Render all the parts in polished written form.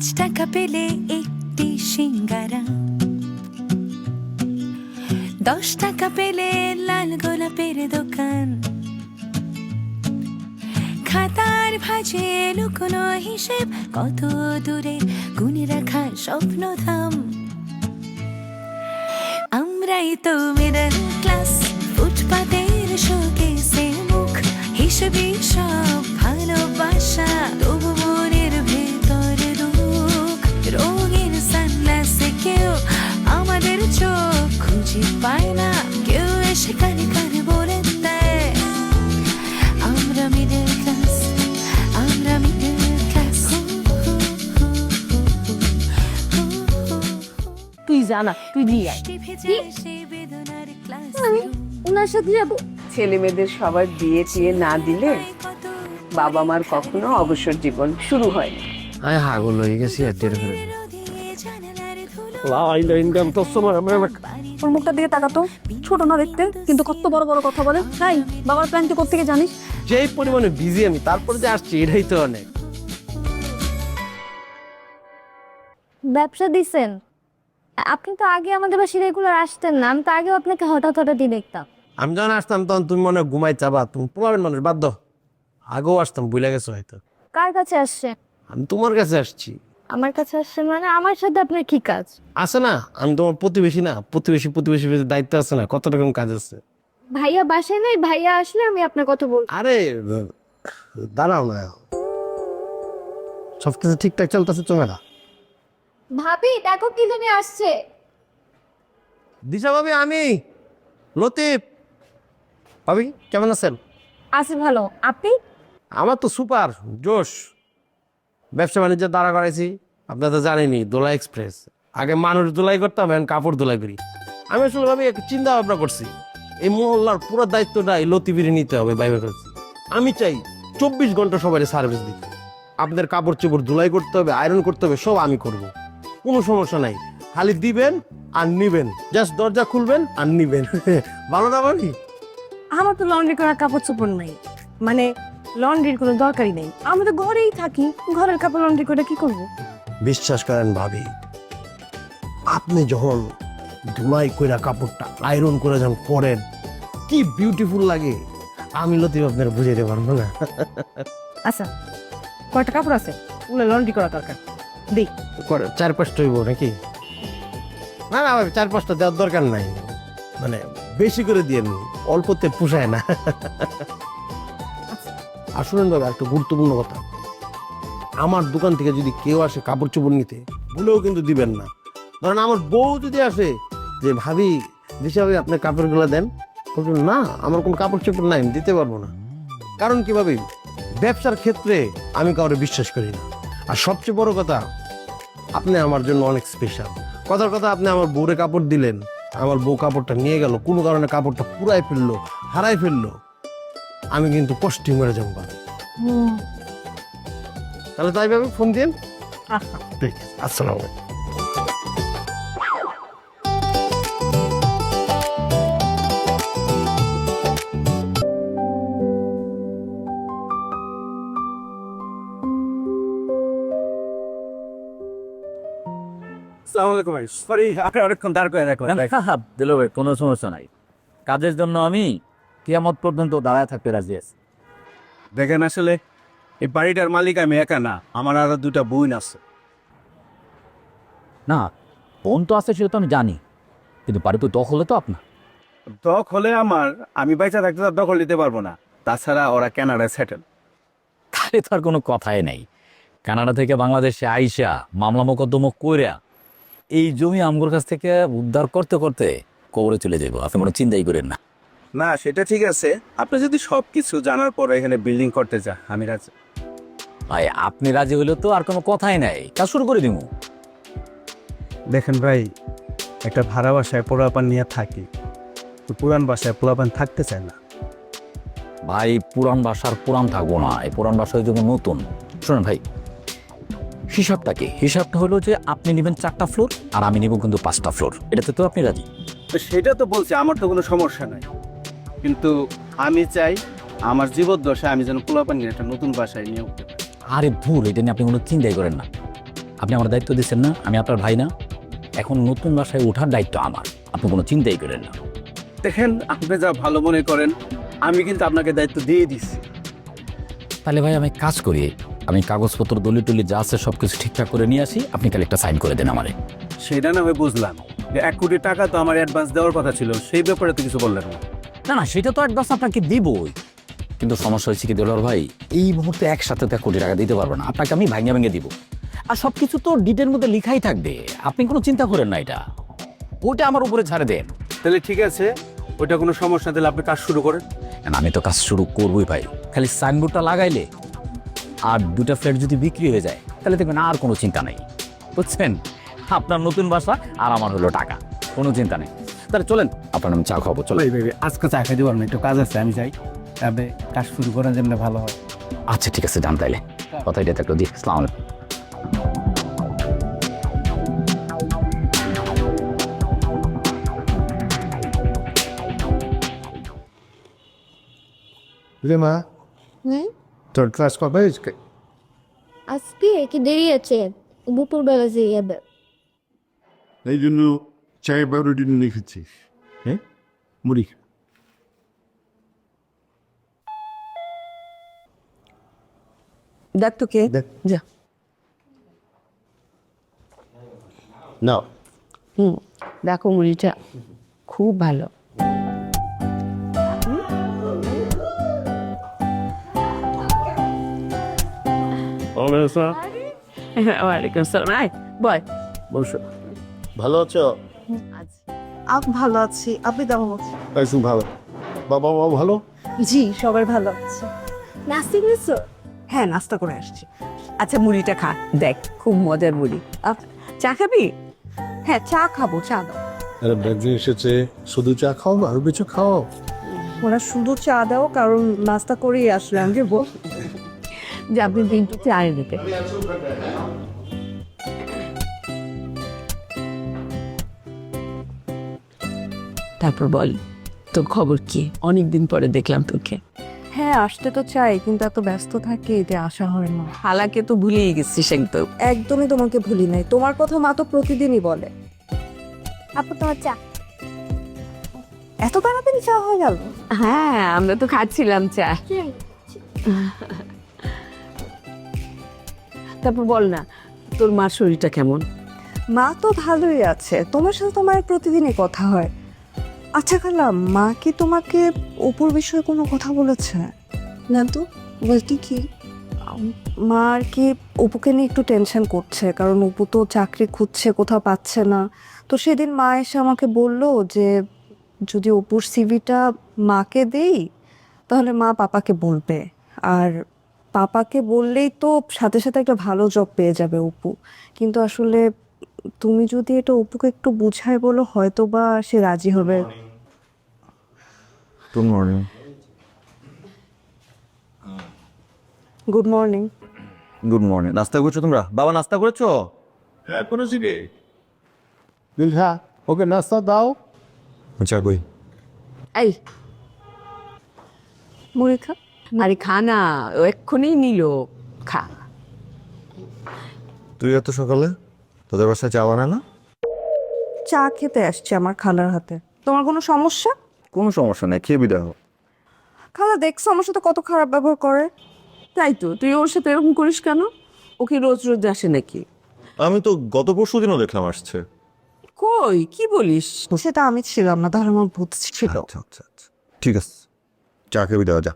টাকা পেলে একটি সিঙ্গারা, 10 টাকা পেলে লাল গোলাপের দোকান, খাতার ভাঁজে লুকোনো হিসেব, কত দূরে গুনে রাখা স্বপ্নধাম। আমরাই তো মিডল ক্লাস, ফুটপাতের শোকেসে মুখ, হিসেবে সব ভালোবাসা, তবু মনের ভেতর দুঃখ। রঙের সানগ্লাসে কেউ আমাদের চোখ খুঁজে পায় না, কেউ এসে কানে কানে বলে দেয় আমরা মিডল ক্লাস, আমরা মিডল ক্লাস। তুই জানা, তুই দিয়ে আয়। আমি ওনার সাথে যাবো। ছেলে মেয়েদের সবার বিয়ে টিয়ে না দিলে বাবা মার কখনো অবসর জীবন শুরু হয় না। আমি হাগল হয়ে গেছি আর টের ফেলে ওর মুখটার দিকে তাকাতো, ছোট না দেখতে কিন্তু কত বড় বড় কথা বলে। তাই বাবার প্ল্যান তুই কোত্থেকে জানিস? যেই পরিমাণে বিজি আমি, তারপরে যে আসছি এটাই তো অনেক। ব্যবসা দিছেন? আপনি তো আগে আমাদের বাসায় রেগুলার আসতেন না, আমি তো আগেও আপনাকে হঠাৎ হঠাৎই দেখতাম। আমি যখন আসতাম তখন তুমি মনে হয় ঘুমাই চাবা, তুমি পোলাবেন মানুষ বাধ্য। আগেও আসতাম, ভুলে গেছো হয়তো। কার কাছে আসছে? আমি তোমার কাছে আসছি। আমার কাছে আসছে মানে আমার সাথে আপনার কি কাজ? আছে না, আমি তোমার প্রতিবেশী না, প্রতিবেশী দায়িত্ব আছে না, কত রকম কাজ আছে। ভাইয়া বাসায় নাই, ভাইয়া আসলে আমি আপনার কথা বলবো। আরে দাঁড়াও না, সবকিছু ঠিকঠাক চলতেছে তো না? ভাবি দেখো কি জানি আসছে। দিশা ভাবি, আমি লতিফ। ভাবি কেমন আছেন? আছে ভালো, আপনি? আমার তো সুপার জোশ। ব্যবসা বাণিজ্য দাঁড়া করাইছি, আপনারা তো জানেনই, দোলা এক্সপ্রেস। আগে মানুষ দোলাই করতাম, এখন কাপড় দোলাই করি। আমি আসলে ভাবি একটা চিন্তা ভাবনা করছি, এই মহল্লার পুরো দায়িত্বটা এই লতিফিরে নিতে হবে। বাইরে করছি আমি চাই 24 ঘন্টা সবাই সার্ভিস দিতে। আপনাদের কাপড় চোপড় ধুলাই করতে হবে, আয়রন করতে হবে, সব আমি করব, কোনো সমস্যা নাই। খালি দিবেন আর নিবেন, জাস্ট দরজা খুলবেন আর নিবেন। ভালো না ভাবি? আমার তো লন্ড্রি করার কাপড় চোপড় নাই, মানে লন্ড্রির কোনো দরকারই নেই। আমরা তো ঘরেই থাকি, ঘরের কাপড় লন্ড্রি করে কি করবো? বিশ্বাস করেন ভাবি, আপনি যখন ধুলাই কইরা কাপড়টা আয়রন করে যখন পরেন, কি বিউটিফুল লাগে। আমি লতিফ আপনার বুঝাইতে পারবো না। আচ্ছা, কয়টা কাপড় আছে ওগুলো লন্ড্রি করা দরকার? দেখ 4-5টা হইব নাকি? না না ভাবি, 4-5টা দেওয়ার দরকার নাই, মানে বেশি করে দিয়ে অল্পতে পোষায় না। আর শুনেন ভাবে একটা গুরুত্বপূর্ণ কথা, আমার দোকান থেকে যদি কেউ আসে কাপড় চোপড় নিতে, ভুলেও কিন্তু দিবেন না। ধরেন আমার বউ যদি আসে যে ভাবি দিশা ভাবি আপনার কাপড়গুলো দেন, বলবেন না আমার কোনো কাপড় চোপড় নাই, আমি দিতে পারবো না। কারণ কি ভাবি, ব্যবসার ক্ষেত্রে আমি কাউরে বিশ্বাস করি না। আর সবচেয়ে বড় কথা, আপনি আমার জন্য অনেক স্পেশাল। কথার কথা, আপনি আমার বউরে কাপড় দিলেন, আমার বউ কাপড়টা নিয়ে গেল, কোনো কারণে কাপড়টা পুরাই ফেললো, হারাই ফেললো, আমি কিন্তু কষ্টে মরে যাবো। তাহলে তাই ভাবে ফোন দিন। ঠিক আছে, আসসালামু আলাইকুম। দিল ভাই, কোনো সমস্যা নাই। কাজের জন্য আমি কিয়ামত পর্যন্ত দাঁড়ায় থাকতে রাজি আছি। দেখেন, আসলে এই বাড়িটার মালিক আমি একা না, আমার আরো 2টা বোন আছে। না, বোন তো আছে সেটা তো আমি জানি, কিন্তু বাড়ি তো দখলে তো আপনার। দখল হলে আমার, আমি বাইচা থাকতে তার দখল নিতে পারবো না। তাছাড়া ওরা কানাডায় সেটেল। তাহলে তো আর কোনো কথাই নেই। কানাডা থেকে বাংলাদেশে আইসা মামলা মোকদ্দমা কইরা এই জমি আমগোর কাছ থেকে উদ্ধার করতে করতে কবরে চলে যাবো, আপনি কোনো চিন্তাই করেন না। না, সেটা ঠিক আছে, আপনি যদি সবকিছু জানার পর এখানে বিল্ডিং করতে যা, আমি রাজি। ভাই আপনি রাজি হইলে তো আর কোনো কথাই নাই, কাজ শুরু করে দিব। দেখেন ভাই, একটা ভাড়া বাসায় পোলাপান নিয়ে থাকি, পুরান বাসায় পোলাপান থাকতে চায় না। ভাই পুরান বাসার পুরান থাকবো না, এই পুরান বাসায় যখন নতুন। শোনেন ভাই, হিসাবটা কি? হিসাবটা হলো যে আপনি নেবেন 4টা ফ্লোর আর আমি নেব কিন্তু 5টা ফ্লোর। এটাতে তো আপনি রাজি? তো সেটা তো বলছি, আমার তো কোনো সমস্যা নাই, কিন্তু আমি চাই আমার জীবদ্দশায় আমি যেন পোলাপান নিয়ে একটা নতুন বাসায় নিয়ে উঠতে পারি। আরে ভুল, এটা নিয়ে আপনি কোনো চিন্তাই করেন না। আপনি আমার দায়িত্ব দিচ্ছেন না, আমি আপনার ভাই না? এখন নতুন বাসায় ওঠার দায়িত্ব আমার, আপনি কোনো চিন্তাই করেন না। দেখেন আপনি যা ভালো মনে করেন, আমি কিন্তু আপনাকে দায়িত্ব দিয়ে দিচ্ছি। তাহলে ভাই আমি কাজ করি, আমি কাগজপত্র দলি টলি যা আছে সব কিছু ঠিকঠাক করে নিয়ে আসি, আপনি খালি একটা সাইন করে দেন আমারে। সেটা না হয় বুঝলাম যে 1 কোটি টাকা তো আমার অ্যাডভান্স দেওয়ার কথা ছিল, সেই ব্যাপারে তো কিছু বললেন না। না না, সেটা তো অ্যাডভান্স আপনাকে দিবই, কিন্তু সমস্যা হয়েছে কি দেলোয়ার ভাই, এই মুহূর্তে একসাথে তো 1 কোটি টাকা দিতে পারবো না, আপনাকে আমি ভাঙে ভেঙে দিব। আর সব কিছু তো ডিটের মধ্যে লিখাই থাকবে, আপনি কোনো চিন্তা করেন না, এটা ওটা আমার উপরে ছাড়ে দেন। তাহলে ঠিক আছে, ওইটা কোনো সমস্যা, তাহলে আপনি কাজ শুরু করেন। And আমি তো কাজ শুরু করবোই ভাই, খালি সাইনবোর্ডটা লাগাইলে আর 2টা ফ্ল্যাট যদি বিক্রি হয়ে যায় তাহলে দেখবেন আর কোনো চিন্তা নেই, বুঝছেন? আপনার নতুন বাসা আর আমার হলো টাকা, কোনো চিন্তা নেই। তাহলে চলেন, আপনার আমি চা খাবো, চলেন। আজকে চা খাই দেবো না, একটু কাজ আছে, আমি যাই। তবে কাজ শুরু করার জন্য ভালো হয়। আচ্ছা ঠিক আছে, যান তাইলে, কথা এটা একটু দিই। আসসালামু আলাইকুম। রে মা, তোর ক্লাস কবে? আজকে কি দেরি আছে, দুপুরবেলা যে যাবে। এই জন্য চায়ে পাউরুটি লিখেছিস, হ্যাঁ? মুড়ি দেখ তো কে, যা। না, দেখো মুড়িটা খুব ভালো। ওয়ালাইকুম আসসালাম। আয় বয়। বসো। ভালো আছো? ভালো আছি, আপনি কেমন আছেন? একদম ভালো। বাবা মা ভালো? জি, সবাই ভালো আছে। নাস্তা করেছো? হ্যাঁ, নাস্তা করে আসছি। আচ্ছা মুড়িটা খা, দেখ খুব মজার মুড়ি। চা খাবি? হ্যাঁ, চা খাবো, চা দাও। আরে ব্যাগজি এসেছে, শুধু চা খাও না আরো কিছু খাও? ওরা শুধু চা দাও, কারণ নাস্তা করেই আসলাম। যে যে আপনি কিন্তু চা এনে দিতে। তারপর বল, তোর খবর কি? অনেকদিন পরে দেখলাম তোকে। হ্যাঁ, আসতে তো চাই, কিন্তু এত ব্যস্ত থাকি যে আসা হয় না। হালাকে তো ভুলেই গেছিস একদম। একদমই তোমাকে ভুলি নাই, তোমার কথা মা তো প্রতিদিনই বলে। আপু তোমার চা। এত তাড়াতাড়ি চা হয়ে গেল? হ্যাঁ, আমরা তো খাচ্ছিলাম চা। তারপর বল না, তোর মার শরীরটা কেমন? মা তো ভালোই আছে, তোমার সাথে তো মায়ের প্রতিদিনই কথা হয়। আচ্ছা খালা, মা কি তোমাকে অপুর বিষয়ে কোনো কথা বলেছে? না তো, বলতি কি? মা আর কি অপুকে নিয়ে একটু টেনশন করছে, কারণ অপু তো চাকরি খুঁজছে, কোথাও পাচ্ছে না। তো সেদিন মা এসে আমাকে বলল যে যদি অপুর সিভিটা মাকে দেই তাহলে মা পাপাকে বলবে, আর পাপাকে বললেই তো সাথে সাথে একটা ভালো জব পেয়ে যাবে অপু। কিন্তু আসলে তুমি যদি এটা অপুকে একটু বুঝায় বলো, হয়তো বা সে রাজি হবে। Good morning. Good morning. Good morning. নাস্তা করেছো তোমরা? বাবা নাস্তা করেছো? হ্যাঁ করেছি রে। দিলহা, ওকে নাস্তা দাও। চা কই? এই মুড়ি খা। আরে খা না, ও এক্ষুনি নিল, খা। তুই এত সকালে তোদের বাসায় চা বানায় না? চা খেতে আসছে আমার খালার হাতে। তোমার কোনো সমস্যা? কোনো সমস্যা নেই, খেয়ে বিদায় হো। খালা দেখছো আমার সাথে কত খারাপ ব্যবহার করে। তাই তো, তুই ওর সাথে এরকম করিস কেন? ওকে রোজ রোজ আসে নাকি? আমি তো গত পরশু দিনও দেখলাম আসছে। কই, কি বলিস? সেটা আমি ছিলাম না, তাহলে আমার ভূত ছিল। আচ্ছা আচ্ছা আচ্ছা, ঠিক আছে, চা খেয়ে বিদায় হো, যা।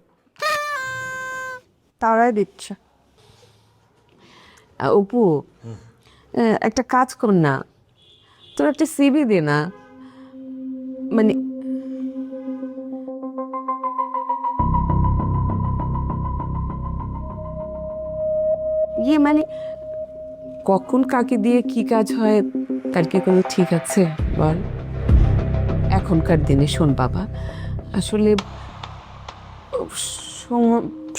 তারাই দিচ্ছে। অপু, একটা কাজ কর না, তোর একটা সিভি দে না, মানে মানে কখন কাকে দিয়ে কি কাজ হয় তার কি কোনো ঠিক আছে বল? এখনকার দিনে শোন বাবা, আসলে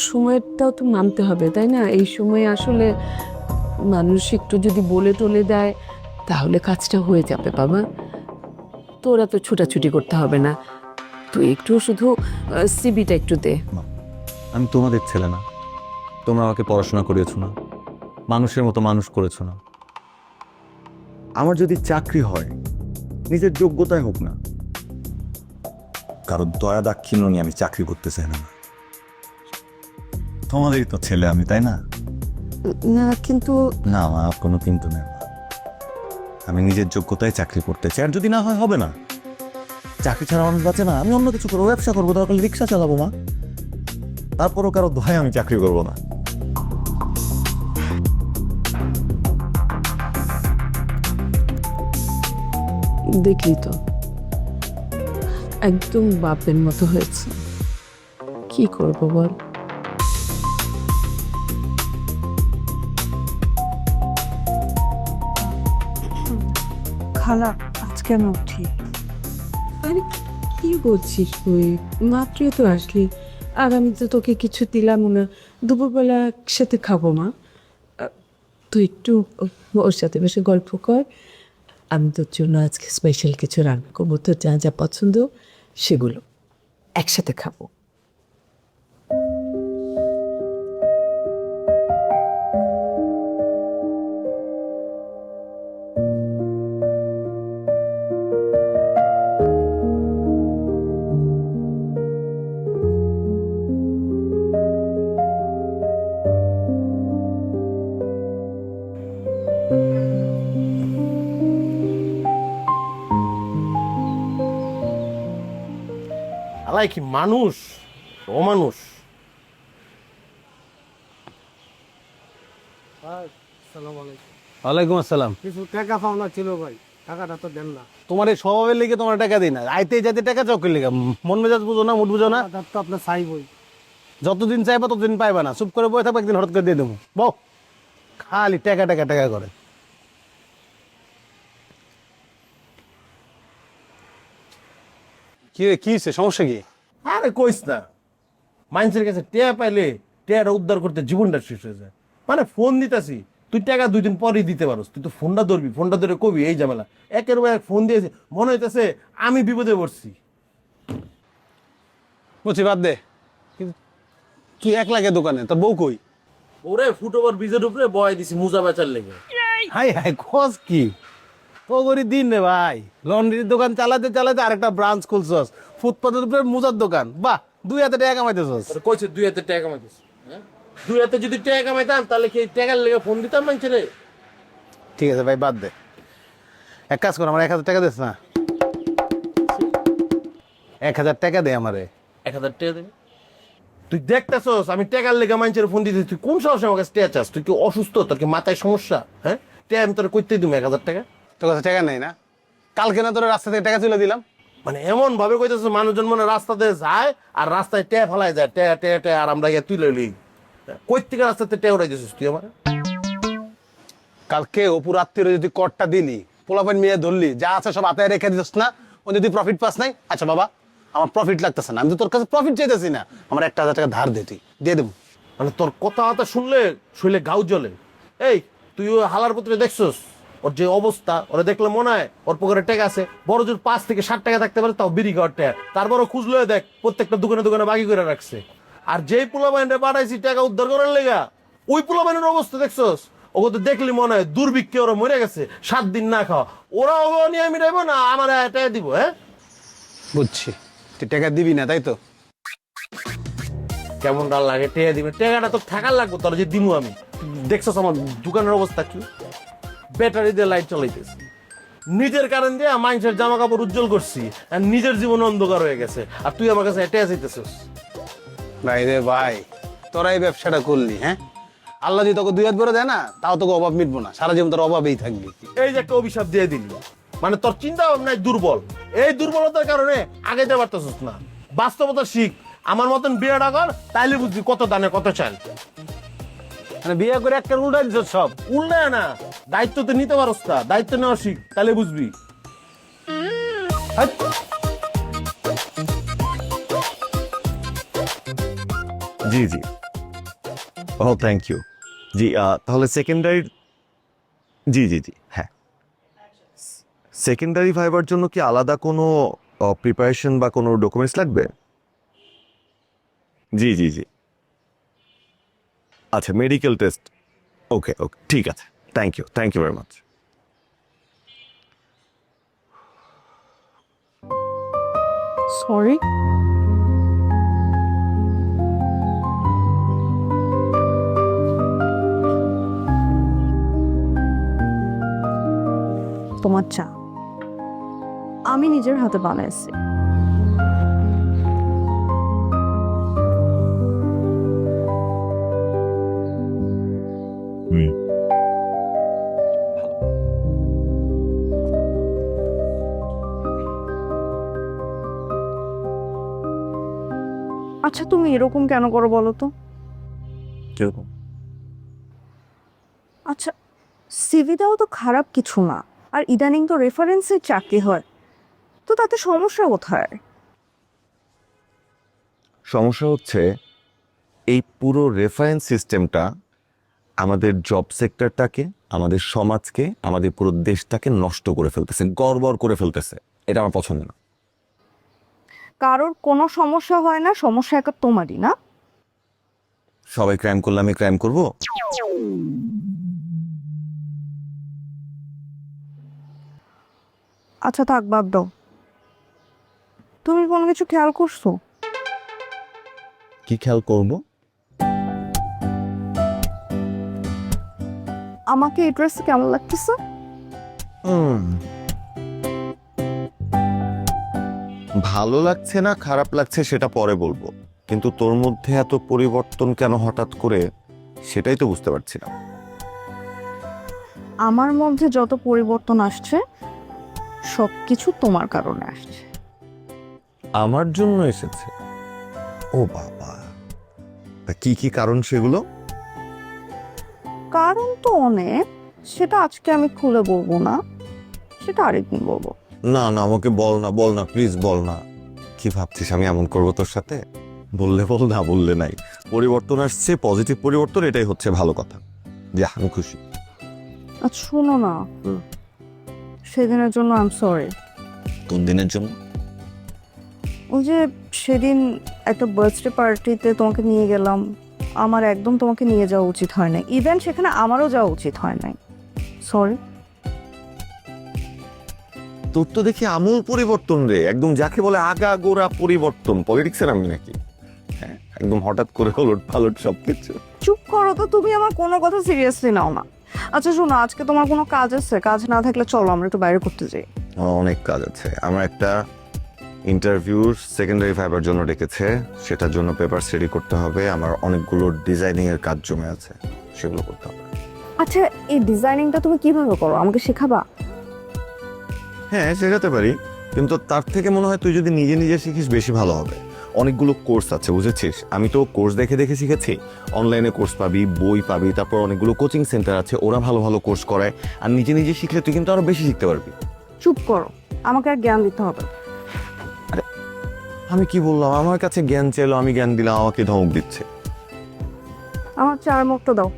সময়টাও তো মানতে হবে, তাই না? এই সময় আসলে মানুষ একটু যদি বলে টলে দেয় তাহলে কাজটা হয়ে যাবে বাবা। তোরা তো ছুটাছুটি করতে হবে না, তুই একটু শুধু সিবিটা একটু দে। আমি তোমাদের ছেলে না? তোমরা আমাকে পড়াশোনা করিয়েছো না, মানুষের মতো মানুষ করেছো না? আমার যদি চাকরি হয় নিজের যোগ্যতায় হোক না, কারণ দয়া দাক্ষিণ্য নিয়ে আমি চাকরি করতে চাই না। তোমাদেরই তো ছেলে আমি, তাই না? না কিন্তু না মা, কোনো কিন্তু নেই মা। আমি নিজের যোগ্যতায় চাকরি করতে চাই, আর যদি না হয় হবে না। চাকরি ছাড়া মানুষ বাঁচে না। আমি অন্য কিছু করবো, ব্যবসা করবো, দরকার রিক্সা চালাবো মা। তারপরও কারো দোহায় আমি চাকরি করবো না। দেখলি তো একদম বাপের মতো হয়েছে। কি করব বল? খালা আজকে আমি উঠি। আরে কি বলছিস তুই? মাত্রই তো আসলি, আর আমি তো তোকে কিছু দিলাম না। দুপুরবেলা একসাথে খাবো মা। তুই একটু ওর সাথে বসে গল্প কর। আমি তোর জন্য আজকে স্পেশাল কিছু রান্না করবো, তোর যা যা পছন্দ সেগুলো একসাথে খাবো। আলাই কি মানুষ, অমানুষ। ওয়ালাইকুম আসসালাম। কিছু টাকা পাওনা ছিল ভাই, টাকাটা তো দেন না। তোমার এই স্বভাবের লিগে তোমার টাকা দিই না, আইতে যাইতে টাকা চকের লিগে। মন মেজাজ বুঝো না, মুড বুঝো না। টাকা তো আপনার চাইবই। যতদিন চাইবা ততদিন পাইবা না। চুপ করে বসে থাকবে, একদিন হঠাৎ করে দিয়ে দেবো। বউ খালি টাকা টাকা টাকা করে। কি হয়েছে, সমস্যা কি? আরে কইস না, মানুষের কাছে টেয়া পাইলে টেয়াটা উদ্ধার করতে জীবনটা শেষ হয়ে যায়। মানে ফোন দিতেছি, তুই টাকা 2 দিন পরেই দিতে পারোস, তুই তো ফোনটা ধরবি, ফোনটা ধরে কবি এই ঝামেলা। একের পর এক ফোন দিয়েছে, মনে হইতেছে আমি বিপদে পড়ছি। বুঝছি, বাদ দে। কিন্তু তুই এক লাগে দোকানে, তোর বউ কই? ওরে ফুটওভার ব্রিজের উপরে বয় দিছি মুজা বেচার লেগে। হাই হাই, খোঁজ কি তো করি দিন রে ভাই। লন্ড্রির দোকান চালাতে চালাতে আরেকটা ব্রাঞ্চ খুলছস, ফুটপাতের উপরে মুজার দোকান। বাহ, 2 হাতে টাকা কামাইতেছস। কইছে 2 হাতে টাকা কামাইতেছি, হ্যাঁ 2 হাতে যদি টাকা কামাইতাম তাহলে কি টাকার লেগে ফোন দিতাম মানুষের? ঠিক আছে ভাই, বাদ দে। এক কাজ কর, আমার 1000 টাকা দিস না। 1000 টাকা দে আমারে। 1000 টাকা দেবে? তুই দেখতেছস আমি টাকার লেগে মানুষের ফোন দিতেছি, তুই কোন সাহসে আমার কাছে টাকা চাস? তুই কি অসুস্থ? তোর কি মাথায় সমস্যা? হ্যাঁ, টাকা আমি তোর কইতে দিব 1000 টাকা? তোর কাছে টাকা নেই না? কালকে না তোর রাস্তা থেকে টাকা তুলে দিলাম। মানে এমন ভাবে কইতেছ মানুষজন মনে রাস্তাতে যায় আর রাস্তায় ট্যা ফেলায় যায়, ট্যা ট্যা ট্যা, আর আমরা গিয়ে তুলে লই। কই থেকে রাস্তাতে ট্যা উড়াই দিছিস তুই আমার? কালকে অপুর আত্মীয় যদি করটা দিলি, পোলাপান মেয়ে ধরলি, যা আছে সব হাতে রেখে দিস না। ও যদি প্রফিট পাস নাই, আচ্ছা বাবা আমার প্রফিট লাগতেছে না, আমি তো তোর কাছে প্রফিট চাইতেছি না, আমার 1000 টাকা ধার দে, তুই দিয়ে দেবো। মানে তোর কথা শুনলে শৈলে গাও জ্বলে। এই তুই ওই হালার পত্রে দেখছস ওর যে অবস্থা? ওরা দেখলে মনে হয় ওর পকেটে টাকা আছে, বড় জোর 5 থেকে 60 টাকা থাকতে পারে, তাও বিড়ি খাওয়ার টাকা। তারপরও খুঁজলো দেখ প্রত্যেকটা দোকানে দোকানে বাকি করে রাখছে। আর যেই পোলাবাইনটা পাঠাইছি টাকা উদ্ধার করার লেগা, ওই পোলাবাইনের অবস্থা দেখছস? ওকে তো দেখলি মনে হয় দুর্ভিক্ষে ওরা মরে গেছে, 7 দিন না খাওয়া। ওরা ওগো নিয়ে মিটাইবো না, আমার টাকা দিব? হ্যাঁ বুঝছি, তুই টাকা দিবি না তাই তো? কেমন ডাল লাগে টাকা দিবে? টাকাটা তো থাকার লাগবো, তোর যে দিমু আমি। দেখছস আমার দোকানের অবস্থা কি? ব্যাটারি দিয়ে লাইট চালাইতেছি, নিজের কারেন্ট দিয়ে মানুষের জামা কাপড় উজ্জ্বল করছি, আর নিজের জীবন অন্ধকার হয়ে গেছে। আর তুই আমার কাছে টাকা চাইতেছিস? ভাই রে ভাই, তোরা এই ব্যবসাটা করলি, হ্যাঁ? আল্লাহ যদি তোকে 2 হাত ভরে দেয় না, তাও তোকে অভাব মিটবো না, সারা জীবন তোর অভাবেই থাকবি। এই যে একটা অভিশাপ দিয়ে দিলি, মানে তোর চিন্তা ভাবনায় দুর্বল। এই দুর্বলতার কারণে আগে যেতে পারতেছিস না। বাস্তবতা শিখ, আমার মতন বিয়েটা কর, তাইলে বুঝবি কত দানে কত চাল। মানে বিয়ে করে একটা উল্টাই দিচ্ছ সব। উল্টায় না, দায়িত্ব তো নিতে পারস না, দায়িত্ব নেওয়া শিখ, তাহলে বুঝবি। জি জি, ও থ্যাংক ইউ। জি তাহলে সেকেন্ডারি, জি জি জি, হ্যাঁ সেকেন্ডারি ভাইবার জন্য কি আলাদা কোনো প্রিপারেশন বা কোনো ডকুমেন্টস লাগবে? জি জি জি, আচ্ছা মেডিকেল টেস্ট, ওকে ওকে ঠিক আছে, thank you very much. Sorry. তোমার চা আমি নিজের হাতে বানাইছি। আচ্ছা তুমি এরকম কেন করো বলো তো? কিরকম? আচ্ছা সিভিটাও তো খারাপ কিছু না, আর ইদানিং তো রেফারেন্সের চাকরি হয়, তো তাতে সমস্যা কোথায়? সমস্যা হচ্ছে এই পুরো রেফারেন্স সিস্টেমটা আমাদের জব সেক্টরটাকে, আমাদের সমাজকে, আমাদের পুরো দেশটাকে নষ্ট করে ফেলতেছে, গড়বড় করে ফেলতেছে। এটা আমার পছন্দ না। কারোর কোনো সমস্যা হয় না, সমস্যা একটা তোমারই না? সবাই ক্রাইম করলে আমি ক্রাইম করব? আচ্ছা থাক, বাদ দাও। তুমি কোনো কিছু খেয়াল করছো? কি খেয়াল করব? আমাকে এই ড্রেস কেমন লাগতেছে? ভালো লাগছে না খারাপ লাগছে সেটা পরে বলবো, কিন্তু তোর মধ্যে এত পরিবর্তন কেন হঠাৎ করে সেটাই তো বুঝতে পারছি না। আমার মধ্যে যত পরিবর্তন আসছে সবকিছু তোমার কারণে আসছে। আমার জন্য এসেছে? ও বাবা, তা কি কি কারণ সেগুলো? কারণ তো অনেক, সেটা আজকে আমি খুলে বলবো না, সেটা আরেকদিন বলবো। না না, আমাকে বল না, বল না, প্লিজ বল না। কি ভাবছিস আমি এমন করবো তোর সাথে? বললে বল, না বললে নাই। পরিবর্তন আসছে, পজিটিভ পরিবর্তন, এটাই হচ্ছে ভালো কথা। যা, আমি খুশি। আচ্ছা শোনো না, সেদিনের জন্য আই এম সরি। কোন দিনের জন্য? ওই যে সেদিন একটা বার্থডে পার্টিতে তোমাকে নিয়ে গেলাম, আমার একদম তোমাকে নিয়ে যাওয়া উচিত হয় নাই, ইভেন সেখানে আমারও যাওয়া উচিত হয় নাই। সরি। তোর তো দেখি আমূল পরিবর্তন রে, একদম যাকে বলে আগা গোড়া পরিবর্তন। পলিটিক্সের আমি নাকি? হ্যাঁ, একদম হঠাৎ করে ওলট পালট সবকিছু। চুপ করো তো, তুমি আমার কোনো কথা সিরিয়াসলি নাও না। আচ্ছা শোনো, আজকে তোমার কোনো কাজ আছে? কাজ না থাকলে চলো আমরা একটু বাইরে করতে যাই। আমার অনেক কাজ আছে। আমার একটা ইন্টারভিউর সেকেন্ডারি ভাইবার জন্য ডেকেছে, সেটার জন্য পেপার রেডি করতে হবে। আমার অনেকগুলো ডিজাইনিং এর কাজ জমে আছে, সেগুলো করতে হবে। আচ্ছা এই ডিজাইনিংটা তুমি কিভাবে করো, আমাকে শেখাবা? হ্যাঁ, শেখাতে পারি, কিন্তু তার থেকে মনে হয় তুই যদি নিজে নিজে শিখিস বেশি ভালো হবে। অনেকগুলো কোর্স আছে, বুঝেছিস? আমি তো কোর্স দেখে দেখে শিখেছি। অনলাইনে কোর্স পাবি, বই পাবি, তারপর অনেকগুলো কোচিং সেন্টার আছে, ওরা ভালো ভালো কোর্স করায়। আর নিজে নিজে শিখলে তুই কিন্তু আরো বেশি শিখতে পারবি। চুপ করো, আমাকে আর জ্ঞান দিতে হবে। আমি কি বললাম? আমার কাছে জ্ঞান চাইলো, আমি জ্ঞান দিলাম, আমাকে ধমক দিচ্ছে। আমার চার মুখটা দাও।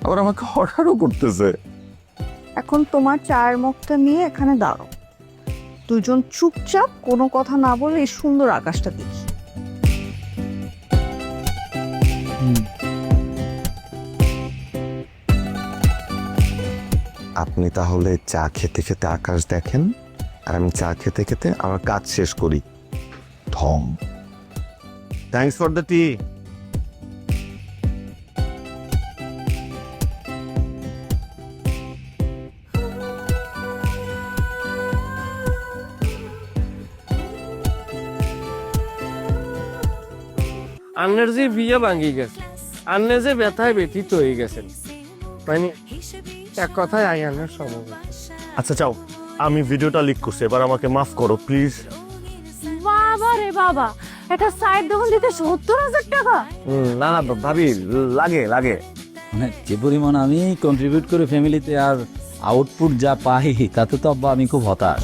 আবার আমাকে অর্ডারও করতেছে। এখন তোমার চায়ের মুখটা নিয়ে এখানে দাঁড়াও, দুজন চুপচাপ কোনো কথা না বলে এই সুন্দর আকাশটা দেখি। আপনি তাহলে চা খেতে খেতে আকাশ দেখেন, আর আমি চা খেতে খেতে আমার কাজ শেষ করি। ঢং। থ্যাঙ্কস ফর দ্য টি। আন্নের যে বিয়ে ভাঙি গেছে, আন্নে যে ব্যথায় ব্যথিত হয়ে গেছেন, মানে এক কথায় আয়ানের সমবেত। আচ্ছা চাও, আমি ভিডিওটা লিক করছি, এবার আমাকে মাফ করো প্লিজ। বাবা রে বাবা, একটা সাইড দোকান দিতে 70,000 টাকা? না না ভাবি, লাগে লাগে। মানে যে পরিমাণ আমি কন্ট্রিবিউট করে ফ্যামিলিতে, আর আউটপুট যা পাই তাতে তো আব্বা আমি খুব হতাশ।